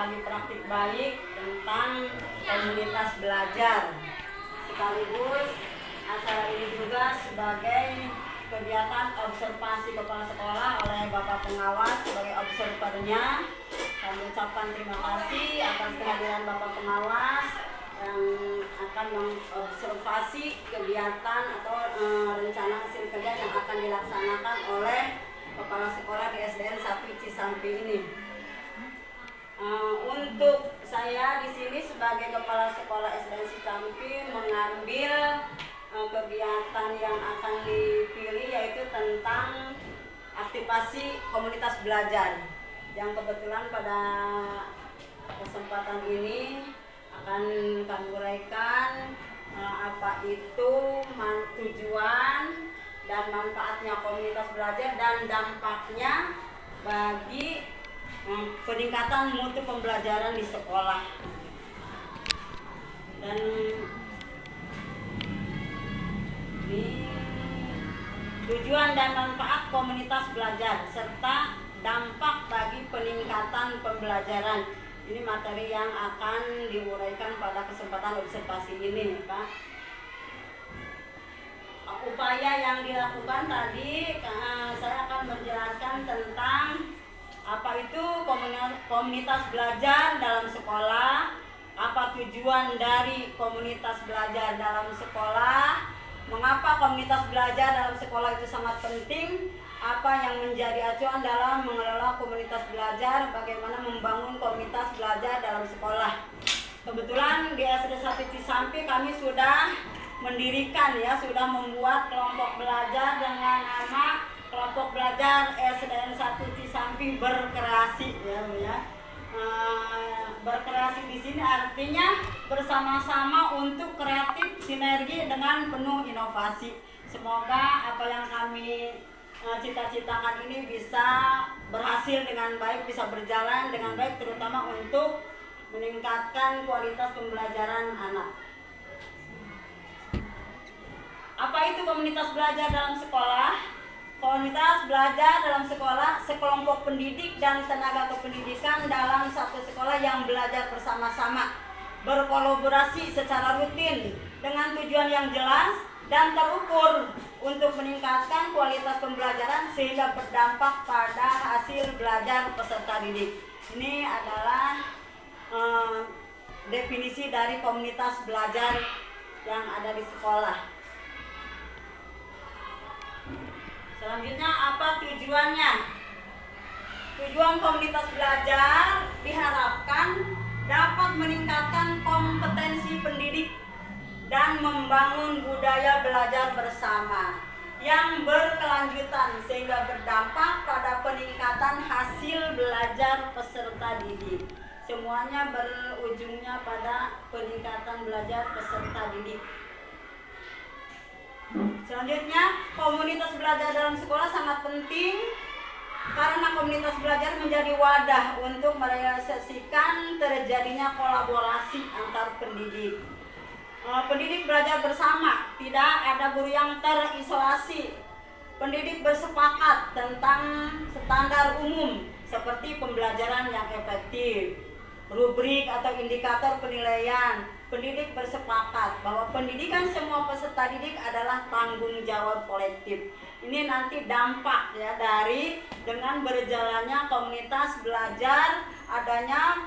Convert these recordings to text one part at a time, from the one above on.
studi praktik baik tentang komunitas belajar. Sekaligus acara ini juga sebagai kegiatan observasi kepala sekolah oleh Bapak Pengawas sebagai observernya. Kami ucapkan terima kasih atas kehadiran Bapak Pengawas yang akan mengobservasi kegiatan atau rencana hasil kerja yang akan dilaksanakan oleh kepala sekolah di SDN 1 Cisamping ini. Untuk saya di sini sebagai kepala sekolah SDN Cisamping mengambil kegiatan yang akan dipilih yaitu tentang aktivasi komunitas belajar yang kebetulan pada kesempatan ini akan kami uraikan apa itu tujuan dan manfaatnya komunitas belajar dan dampaknya bagi peningkatan mutu pembelajaran di sekolah. Dan tujuan dan manfaat komunitas belajar serta dampak bagi peningkatan pembelajaran. Ini materi yang akan diuraikan pada kesempatan observasi ini, Pak. Upaya yang dilakukan tadi, saya akan menjelaskan tentang apa itu komunitas belajar dalam sekolah, apa tujuan dari komunitas belajar dalam sekolah, mengapa komunitas belajar dalam sekolah itu sangat penting, apa yang menjadi acuan dalam mengelola komunitas belajar, bagaimana membangun komunitas belajar dalam sekolah. Kebetulan di SD 1 Cisamping kami sudah mendirikan sudah membuat kelompok belajar dengan nama kelompok belajar SDN 1 Cisamping berkreasi berkreasi di sini artinya bersama-sama untuk kreatif sinergi dengan penuh inovasi. Semoga apa yang kami cita-citakan ini bisa berhasil dengan baik, bisa berjalan dengan baik, terutama untuk meningkatkan kualitas pembelajaran anak. Apa itu komunitas belajar dalam sekolah? Komunitas belajar dalam sekolah sekelompok pendidik dan tenaga kependidikan dalam satu sekolah yang belajar bersama-sama, berkolaborasi secara rutin dengan tujuan yang jelas dan terukur untuk meningkatkan kualitas pembelajaran sehingga berdampak pada hasil belajar peserta didik. Ini adalah definisi dari komunitas belajar yang ada di sekolah. Selanjutnya, apa tujuannya? Tujuan komunitas belajar diharapkan dapat meningkatkan kompetensi pendidik dan membangun budaya belajar bersama yang berkelanjutan sehingga berdampak pada peningkatan hasil belajar peserta didik. Semuanya berujungnya pada peningkatan belajar peserta didik. Selanjutnya, komunitas belajar dalam sekolah sangat penting karena komunitas belajar menjadi wadah untuk merealisasikan terjadinya kolaborasi antar pendidik. Pendidik belajar bersama, tidak ada guru yang terisolasi. Pendidik bersepakat tentang standar umum seperti pembelajaran yang efektif, rubrik atau indikator penilaian. Pendidik bersepakat bahwa pendidikan semua peserta didik adalah tanggung jawab kolektif. Ini nanti dampak dari dengan berjalannya komunitas belajar, adanya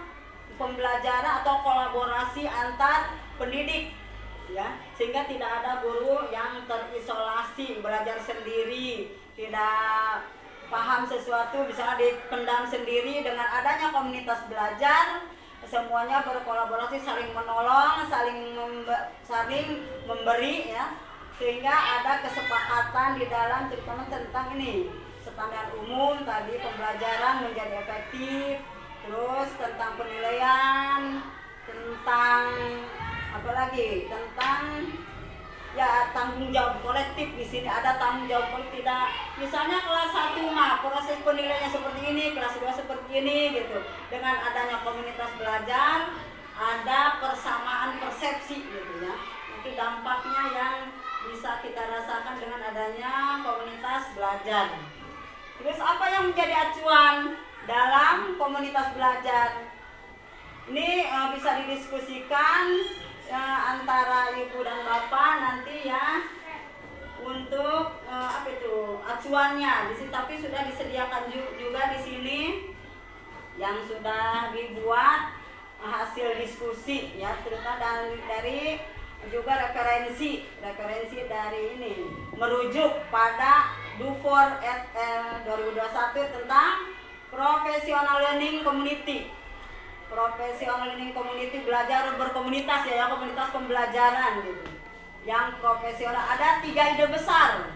pembelajaran atau kolaborasi antar pendidik sehingga tidak ada guru yang terisolasi, belajar sendiri, tidak paham sesuatu bisa dipendam sendiri. Dengan adanya komunitas belajar, semuanya berkolaborasi, saling menolong, saling memberi sehingga ada kesepakatan di dalam terutama tentang ini standar umum tadi, pembelajaran menjadi efektif, terus tentang penilaian, tentang apalagi tentang tanggung jawab kolektif. Di sini ada tanggung jawab kolektif. Tidak, misalnya kelas 1 proses penilaiannya seperti ini, kelas 2 seperti ini gitu. Dengan adanya komunitas belajar ada persamaan persepsi Nanti dampaknya yang bisa kita rasakan dengan adanya komunitas belajar. Terus apa yang menjadi acuan dalam komunitas belajar? Ini bisa didiskusikan antara ibu dan bapak nanti ya untuk apa itu acuannya. Tapi sudah disediakan juga di sini yang sudah dibuat hasil diskusi ya, terutama dari juga referensi dari ini merujuk pada Dufour et al. 2021 tentang professional learning community. Professional learning community, belajar berkomunitas ya, komunitas pembelajaran gitu. Yang profesional ada tiga ide besar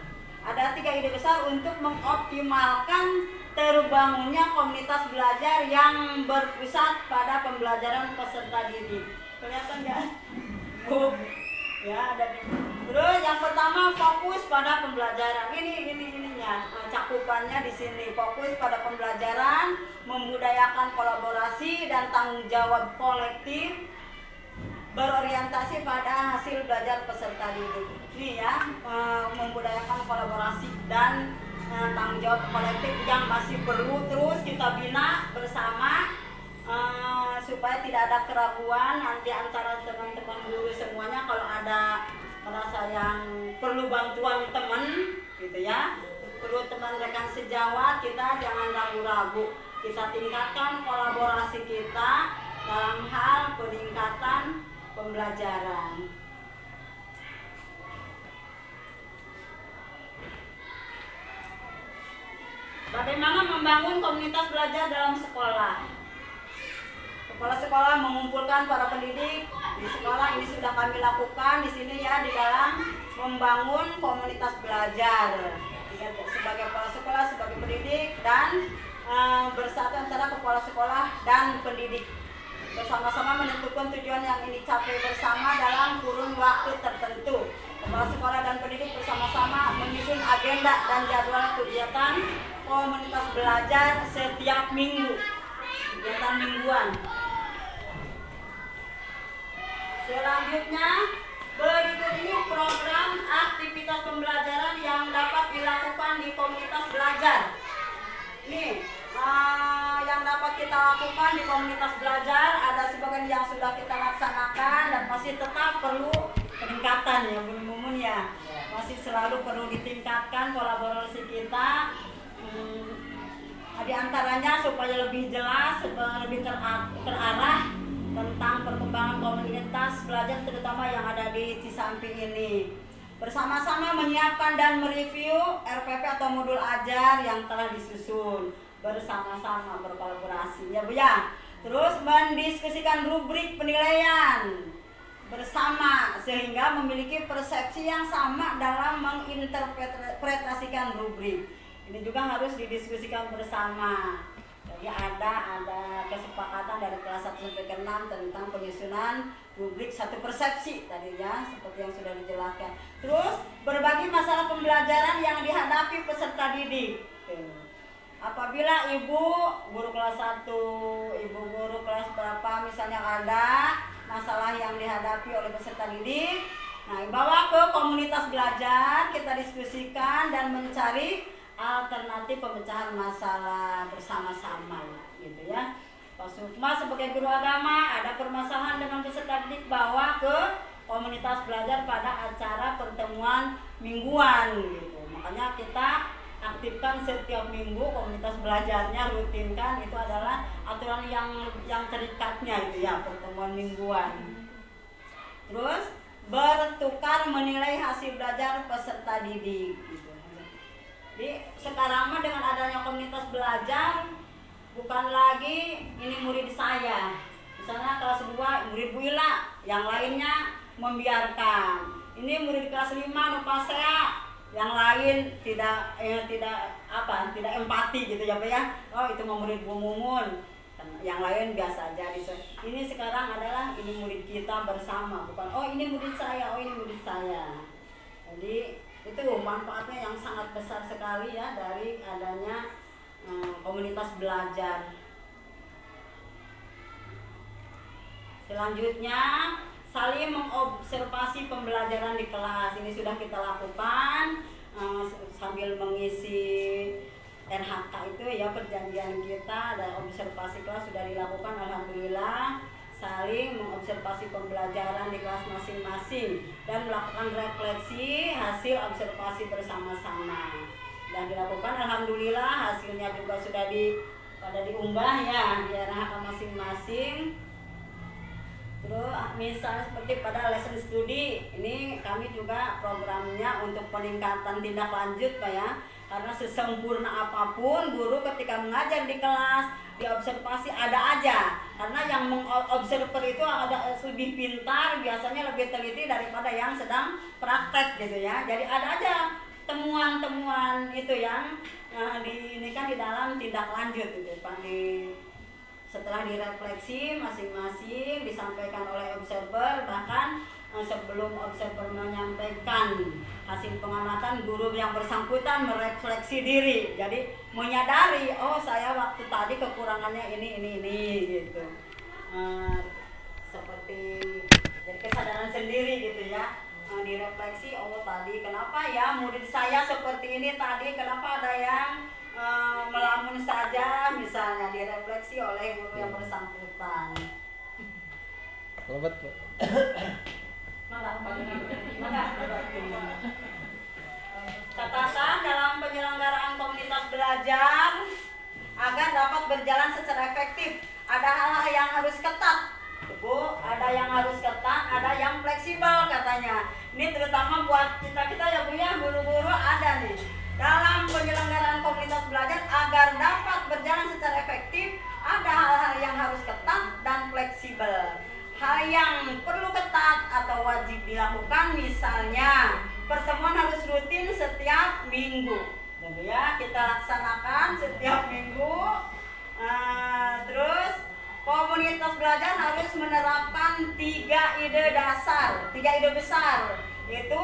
untuk mengoptimalkan terbangunnya komunitas belajar yang berpusat pada pembelajaran peserta didik. Kelihatan nggak? Ya, ada. Terus yang pertama fokus pada pembelajaran. Ininya cakupannya di sini. Fokus pada pembelajaran, membudayakan kolaborasi dan tanggung jawab kolektif, berorientasi pada hasil belajar peserta didik. Ini ya, membudayakan kolaborasi dan tanggung jawab kolektif yang masih perlu terus kita bina bersama supaya tidak ada keraguan nanti antara teman-teman guru semuanya. Kalau ada merasa yang perlu bantuan teman gitu ya, perlu teman rekan sejawat, kita jangan ragu-ragu, kita tingkatkan kolaborasi kita dalam hal peningkatan pembelajaran. Bagaimana membangun komunitas belajar dalam sekolah? Kepala sekolah mengumpulkan para pendidik di sekolah. Ini sudah kami lakukan di sini ya, di dalam membangun komunitas belajar sebagai kepala sekolah, sebagai pendidik, dan bersatu antara kepala sekolah dan pendidik. Bersama-sama menentukan tujuan yang ingin dicapai bersama dalam kurun waktu tertentu. Kepala sekolah dan pendidik bersama-sama menyusun agenda dan jadwal kegiatan komunitas belajar setiap minggu, kegiatan mingguan. Selanjutnya, berikut ini program aktivitas pembelajaran yang dapat dilakukan di komunitas belajar. Ini yang dapat kita lakukan di komunitas belajar, ada sebagian yang sudah kita laksanakan dan masih tetap perlu peningkatan ya, Bun ya. Masih selalu perlu ditingkatkan kolaborasi kita. Di antaranya supaya lebih jelas, lebih terarah tentang perkembangan komunitas belajar terutama yang ada di Cisamping ini. Bersama-sama menyiapkan dan mereview RPP atau modul ajar yang telah disusun. Bersama-sama berkolaborasi ya Bu ya. Terus mendiskusikan rubrik penilaian bersama sehingga memiliki persepsi yang sama dalam menginterpretasikan rubrik. Ini juga harus didiskusikan bersama. Jadi ada kesepakatan dari kelas 1 sampai ke 6 tentang penyusunan rubrik satu persepsi tadi ya, seperti yang sudah dijelaskan. Terus berbagi masalah pembelajaran yang dihadapi peserta didik. Apabila ibu guru kelas 1, ibu guru kelas berapa misalnya ada masalah yang dihadapi oleh peserta didik, nah bawa ke komunitas belajar, kita diskusikan dan mencari alternatif pemecahan masalah bersama-sama gitu ya. Pak Sukma sebagai guru agama ada permasalahan dengan peserta didik, bawa ke komunitas belajar pada acara pertemuan mingguan gitu. Makanya kita aktifkan setiap minggu komunitas belajarnya, rutinkan, itu adalah aturan yang terikatnya itu ya, pertemuan mingguan. Terus bertukar menilai hasil belajar peserta didik gitu. Jadi sekarang mah dengan adanya komunitas belajar bukan lagi ini murid saya, misalnya kelas 2 murid Bu Ila, yang lainnya membiarkan. Ini murid kelas 5 lupa saya, yang lain tidak empati gitu ya Pak ya. Oh itu mau murid Bu Mumun, yang lain biasa aja. Ini sekarang adalah ini murid kita bersama, bukan oh ini murid saya, oh ini murid saya. Jadi itu manfaatnya yang sangat besar sekali ya dari adanya komunitas belajar. Selanjutnya saling mengobservasi pembelajaran di kelas. Ini sudah kita lakukan sambil mengisi RHK itu ya, perjanjian kita, ada observasi kelas sudah dilakukan alhamdulillah. saling mengobservasi pembelajaran di kelas masing-masing dan melakukan refleksi hasil observasi bersama-sama. Dan dilakukan, alhamdulillah hasilnya juga sudah pada diunggah ya di RHK masing-masing. Terus misalnya seperti pada lesson study ini kami juga programnya untuk peningkatan tindak lanjut Pak ya. Karena sesempurna apapun guru ketika mengajar di kelas, diobservasi ada aja. Karena yang mengobserver itu ada lebih pintar, biasanya lebih teliti daripada yang sedang praktek gitu ya. Jadi ada aja temuan-temuan itu yang ini kan di dalam tindak lanjut gitu Pak. Setelah direfleksi masing-masing disampaikan oleh observer, bahkan sebelum observer menyampaikan hasil pengamatan, guru yang bersangkutan merefleksi diri, jadi menyadari oh saya waktu tadi kekurangannya ini gitu. Seperti jadi kesadaran sendiri gitu ya, direfleksi oh tadi kenapa ya murid saya seperti ini tadi, kenapa ada yang melamun saja misalnya, direfleksi oleh guru yang bersangkutan. Selamat Pak. Catatan dalam penyelenggaraan komunitas belajar agar dapat berjalan secara efektif, ada hal-hal yang harus ketat Bu, ada yang harus ketat, ada yang fleksibel katanya. Ini terutama buat kita ya Bu ya, guru-guru ada nih. Dalam penyelenggaraan komunitas belajar agar dapat berjalan secara efektif, ada hal-hal yang harus ketat dan fleksibel. Hal yang perlu ketat atau wajib dilakukan misalnya pertemuan harus rutin setiap minggu. Jadi ya kita laksanakan setiap minggu. Terus komunitas belajar harus menerapkan 3 ide dasar, 3 ide besar. Itu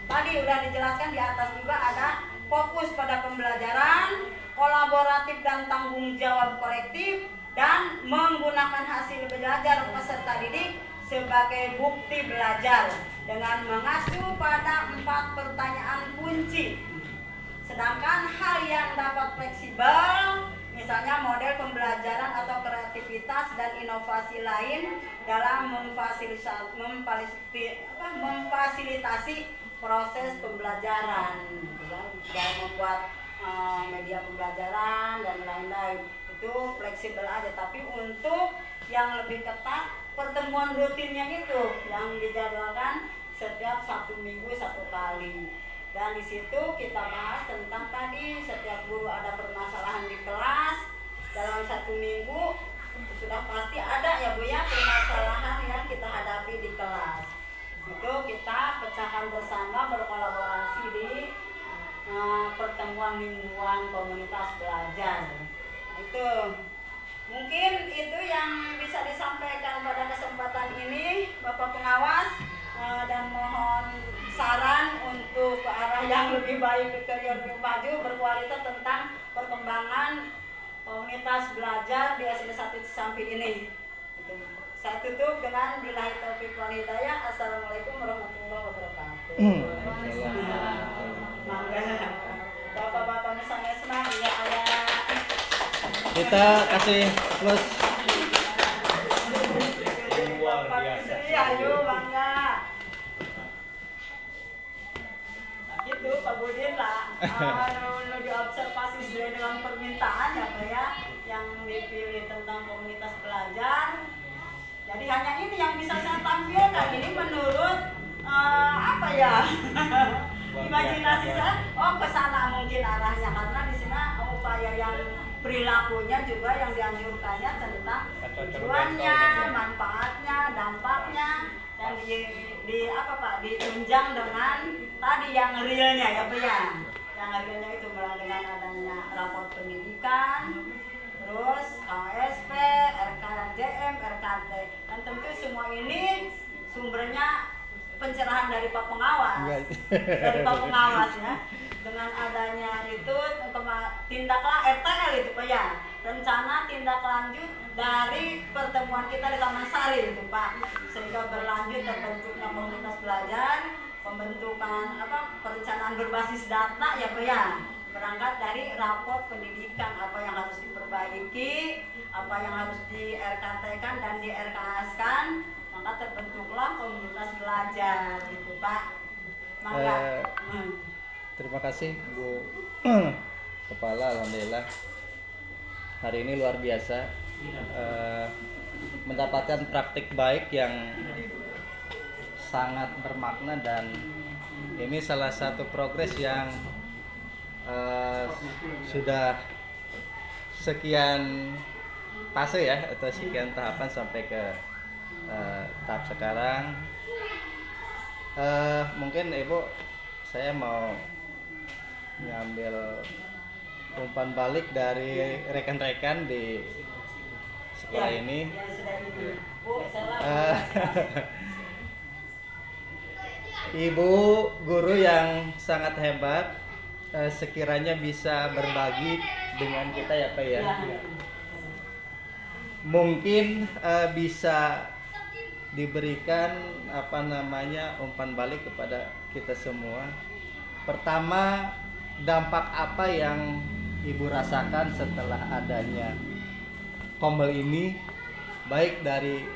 tadi udah dijelaskan di atas juga, ada fokus pada pembelajaran, kolaboratif dan tanggung jawab kolektif, dan menggunakan hasil belajar peserta didik sebagai bukti belajar dengan mengacu pada 4 pertanyaan kunci. Sedangkan hal yang dapat fleksibel, misalnya model pembelajaran atau kreativitas dan inovasi lain dalam memfasilitasi proses pembelajaran, dalam membuat media pembelajaran dan lain-lain. Itu fleksibel aja, tapi untuk yang lebih ketat pertemuan rutinnya itu yang dijadwalkan setiap 1 minggu 1 kali. Dan di situ kita bahas tentang tadi setiap guru ada permasalahan di kelas dalam 1 minggu sudah pasti ada ya Bu ya permasalahan yang kita hadapi di kelas. Itu kita pecahkan bersama, berkolaborasi di pertemuan mingguan komunitas belajar. Itu mungkin itu yang bisa disampaikan pada kesempatan ini Bapak Pengawas, dan mohon saran untuk ke arah yang lebih baik, ke lebih maju, berkualitas tentang perkembangan komunitas belajar di SD 1 Cisampit ini. Saya tutup dengan billahi taufiq wal hidayah. Assalamualaikum warahmatullahi wabarakatuh. Bapak-bapak misalnya senang ya ayah. Kita kasih plus. Luar biasa. Ayo bangga. Gitu Pak Budin lah. Diobservasi sesuai dengan permintaan ya Pak ya, yang dipilih tentang komunitas belajar. Jadi hanya ini yang bisa saya tampilkan. Ini menurut apa ya? Imajinasi saya. Oh ke sana mungkin arahnya, karena di sini upaya yang perilakunya juga yang dianjurkannya tentang tujuannya, manfaatnya, dampaknya, dan ditunjang dengan tadi yang realnya ya Pak ya. Yang realnya itu dengan adanya rapor pendidikan, terus KSP, RKJM, RKT, dan tentu semua ini sumbernya pencerahan dari Pak Pengawas, dari Pak Pengawas ya. Dengan adanya itu tindaklah RTL itu Pak ya, rencana tindak lanjut dari pertemuan kita di Taman Sari itu Pak, sehingga berlanjut terbentuknya komunitas belajar, pembentukan perencanaan berbasis data ya Pak ya, berangkat dari rapor pendidikan apa yang harus diperbaiki, apa yang harus di RKT-kan dan di RKS-kan, maka terbentuklah komunitas belajar gitu Pak. Mangga. Terima kasih Bu Kepala, alhamdulillah hari ini luar biasa, mendapatkan praktik baik yang sangat bermakna, dan ini salah satu progres yang sudah sekian fase ya, atau sekian tahapan sampai ke tahap sekarang. Mungkin Ibu, saya mau ngambil umpan balik dari rekan-rekan di sekolah ini. Ya, sudah ini. Bu, Ibu guru yang sangat hebat, sekiranya bisa berbagi dengan kita ya Pak ya. Mungkin bisa diberikan umpan balik kepada kita semua. Pertama, dampak apa yang Ibu rasakan setelah adanya Kombel ini, baik dari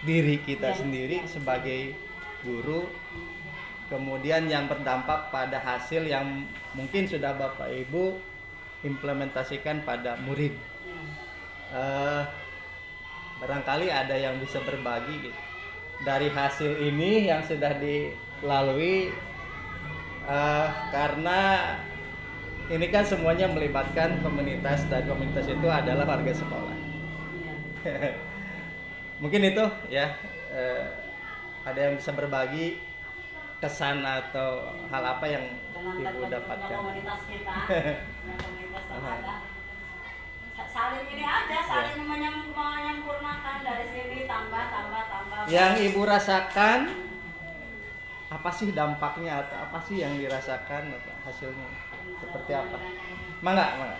diri kita sendiri sebagai guru, kemudian yang berdampak pada hasil yang mungkin sudah Bapak Ibu implementasikan pada murid. Barangkali ada yang bisa berbagi gitu, dari hasil ini yang sudah dilalui, karena ini kan semuanya melibatkan komunitas, dan komunitas itu adalah warga sekolah. Mungkin itu ya, ada yang bisa berbagi kesan atau hal apa yang Ibu dapatkan. Komunitas kita, komunitas yang ada. Saling ini aja, saling menyempurnakan, dari sini tambah. Yang Ibu rasakan apa sih dampaknya, atau apa sih yang dirasakan, atau hasilnya seperti apa? Mangga.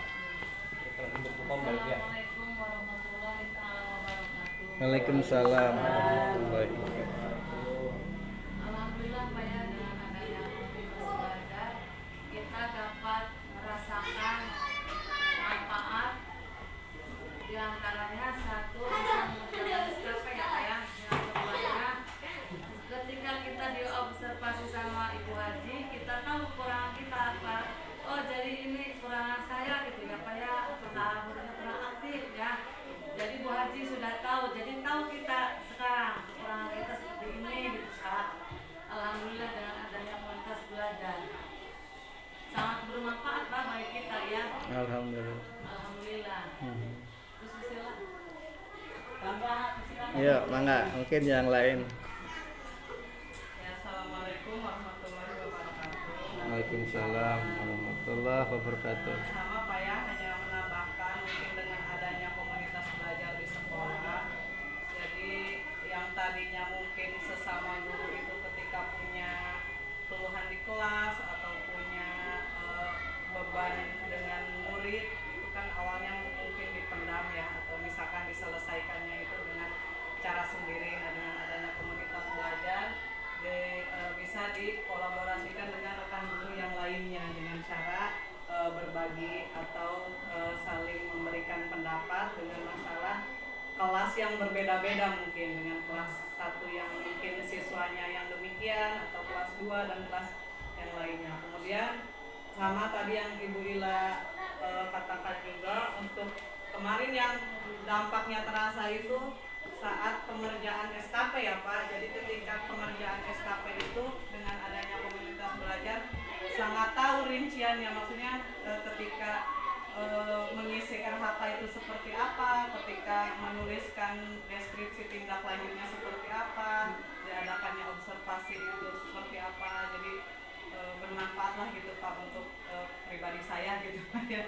Assalamualaikum warahmatullahi wabarakatuh. Waalaikumsalam warahmatullahi wabarakatuh. Alhamdulillah Pak ya, dengan adanya komunitas belajar kita dapat merasakan manfaat, diantaranya satu bisa mengerjakan SKP ya Pak ya. Yang keduanya, ketika kita diobservasi sama Ibu Haji, kita tahu kekurangan kita apa. Oh jadi ini kekurangan saya gitu ya Pak ya, atau muridnya kurang aktif ya. Jadi Bu Haji sudah tahu, jadi tahu kita sekarang kekurangan kita seperti ini gitu Pak. Alhamdulillah dengan adanya komunitas belajar sangat bermanfaat Pak bagi kita ya. Alhamdulillah. Terus silakan. Ya, mangga, mungkin yang lain. Ya, assalamualaikum warahmatullahi wabarakatuh. Waalaikumsalam warahmatullahi wabarakatuh. Sama Pak ya, hanya menambahkan mungkin dengan adanya komunitas belajar di sekolah. Jadi yang tadinya mungkin sesama guru itu ketika punya keluhan di kelas atau punya beban dengan murid, itu kan awalnya mungkin dipendam ya, atau misalkan diselesaikannya itu dengan cara sendiri. Nah, dengan adanya komunitas belajar bisa dikolaborasikan dengan rekan guru yang lainnya dengan cara berbagi atau saling memberikan pendapat dengan masalah kelas yang berbeda-beda, mungkin dengan kelas 1 yang mungkin siswanya yang demikian, atau kelas 2 dan kelas yang lainnya. Kemudian sama tadi yang Ibu Lila katakan juga, untuk kemarin yang dampaknya terasa itu saat pengerjaan SKP ya Pak. Jadi ketika pengerjaan SKP itu dengan adanya komunitas belajar sangat tahu rinciannya, maksudnya ketika mengisi RHK itu seperti apa, ketika menuliskan deskripsi tindak lanjutnya seperti apa, diadakannya observasi itu seperti apa. Jadi bermanfaat lah gitu Pak untuk pribadi saya gitu Pak ya.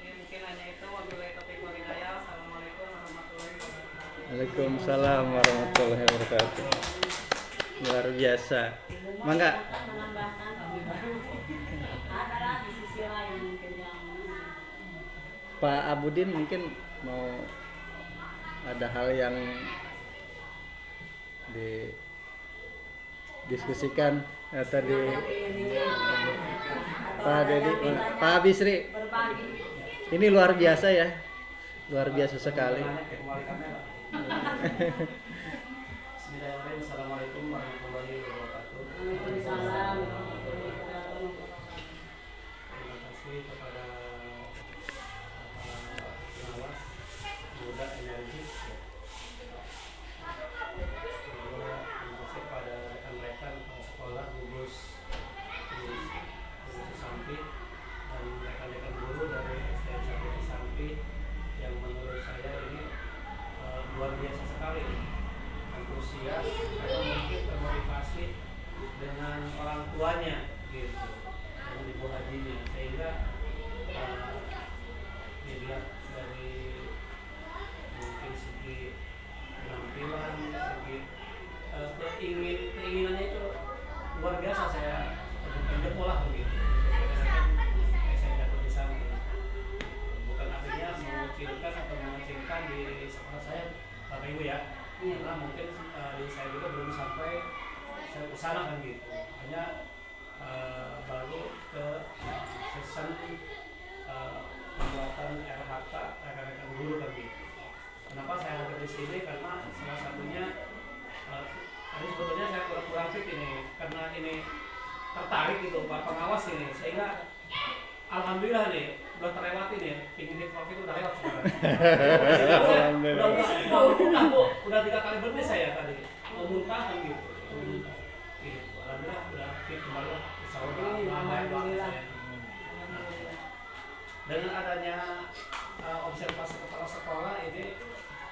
Ini mungkin hanya itu. Wabillahi taufiq wal hidayah. Assalamualaikum warahmatullahi wabarakatuh. Waalaikumsalam warahmatullahi wabarakatuh. Luar biasa. Mangga. Menambahkan adalah di sisi lain mungkin yang Pak Abudin mungkin mau ada hal yang didiskusikan atau di Pak Dedi, Pak Bisri. berbagi. Ini luar biasa ya. Luar biasa sekali. Bismillahirrahmanirrahim. Assalamualaikum warahmatullahi wabarakatuh. Waalaikumsalam. Terima kasih kepada pengawas muda energik. Juga terima kasih kepada rekan-rekan sekolah gugus Sampi dan rekan-rekan guru dari SDN 1 Sampi yang menurut saya ini luar biasa sekali, antusias karena mungkin termotivasi dengan orang tuanya gitu, dengan ibu hajinya, sehingga dilihat dari mungkin segi penampilan, segi keinginannya itu luar biasa. Saya jempol lah begitu. Saya jatuh di sana. Bukan artinya mengucilkan atau mengecilkan di sekolah saya, Bapak Ibu ya. Karena mungkin saya juga belum sampai saya ke sana kan gitu. Hanya baru ke season pembuatan RHK rekan-rekan guru kan gitu. Kenapa saya hadir di sini? Karena salah satunya tadi sebetulnya saya kurang fit ini, karena ini tertarik gitu Pak Pengawas ini, sehingga alhamdulillah nih udah terlewati nih, pingin di COVID udah lewat sekarang. Udah 3 kali berhenti saya tadi mau muntah kan gitu. Alhamdulillah udah fit kembali, insyaallah alhamdulillah. Dengan adanya observasi kepala sekolah ini,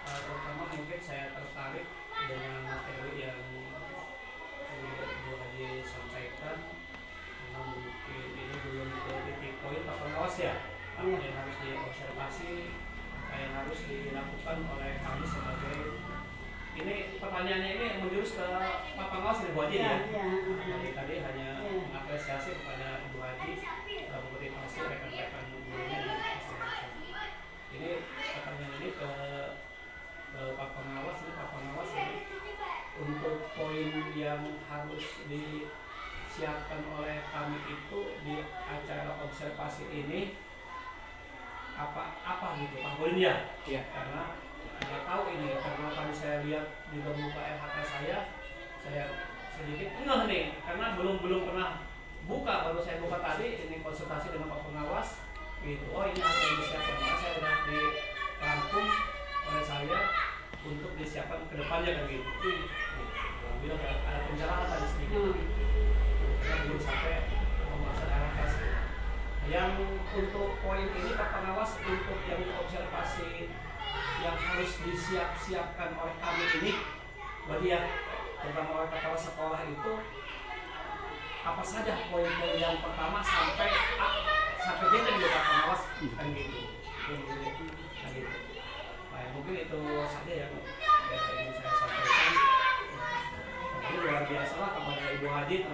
pertama mungkin saya tertarik dengan materi yang Bu Haji sampaikan, karena mungkin ini belum ke titik poin Pak Pengawas ya, apa yang harus diobservasi, apa yang harus dilakukan oleh kami sebagai, ini pertanyaannya ini menjurus ke Pak Pengawas nih Bu Haji ya. Jadi tadi hanya mengapresiasi kepada Ibu Haji, memotivasi rekan-rekan gurunya di SDN. Ini pertanyaan ini ke Pak Pengawas ini untuk poin yang harus disiapkan oleh kami itu di acara observasi ini apa gitu Pak poinnya? Ya, karena nggak tahu ini, karena tadi saya lihat di buka RHK saya sedikit enggak nih, karena belum pernah buka, baru saya buka tadi ini konsultasi dengan Pak Pengawas gitu. Oh ini apa yang disiapkan, maka saya sudah dirangkum oleh saya untuk disiapkan ke depannya kan gitu. Alhamdulillah ada pencerahan tadi sedikit, karena belum sampai pembahasan RHK. Yang untuk poin ini Pak Pengawas, untuk yang observasi yang harus disiapkan oleh kami ini, bagi yang terutama oleh kepala sekolah itu, apa saja poin-poin yang pertama sampai kita juga Pak Pengawas kan gitu. Nah, mungkin itu saja yang ingin saya sampaikan. Ini luar biasa lah kepada Ibu Haji